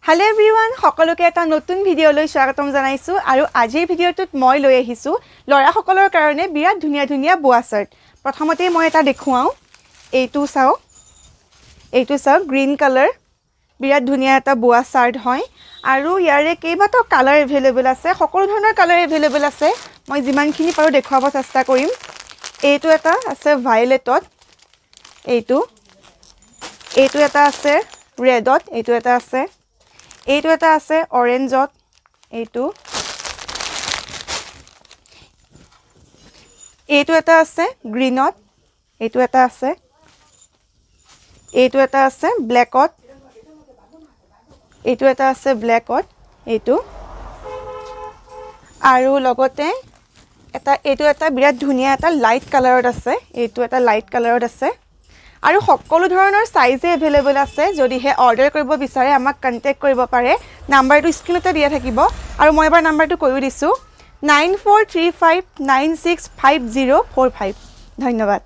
Hello everyone, সকলোকে এটা নতুন ভিডিও লৈ স্বাগতম জনাইছো আৰু আজিৰ ভিডিওটোত মই লৈ আহিছো লৰা সকলৰ কাৰণে বিৰাট ধুনিয়া ধুনিয়া বোৱা শাৰ্ট প্ৰথমতে মই এটা দেখুৱাও এইটো চাও গ্ৰীন কালাৰ বিৰাট ধুনিয়া এটা বোৱা শাৰ্ট হয় আৰু ইয়াৰে কেইবাটাও কালাৰ अवेलेबल আছে সকলো ধৰণৰ কালাৰ अवेलेबल আছে মই যিমানখিনি পাৰো দেখুৱাব চেষ্টা কৰিম এইটো এটা আছে ভায়োলেটত এইটো এটা আছে ৰেডত এইটো এটা আছে অৰেঞ্জত এইটো এটা আছে গ্ৰীনত এইটো এটা আছে ব্ল্যাকত এইটো এটা আছে ব্ল্যাকত এইটো আৰু লগতে এইটো এটা বিৰাট ধুনিয়া এটা লাইট কালাৰত আছে এইটো এটা লাইট কালাৰত আছে আৰু সকলো ধৰণৰ সাইজে अवेलेबल আছে যদিহে অৰ্ডাৰ কৰিব বিচাৰে আমাক কন্টাক্ট কৰিব পাৰে নাম্বাৰটো স্ক্ৰিনতে দিয়া থাকিব আৰু মই এবাৰ নাম্বাৰটো কৈও দিছো 9435965045 ধন্যবাদ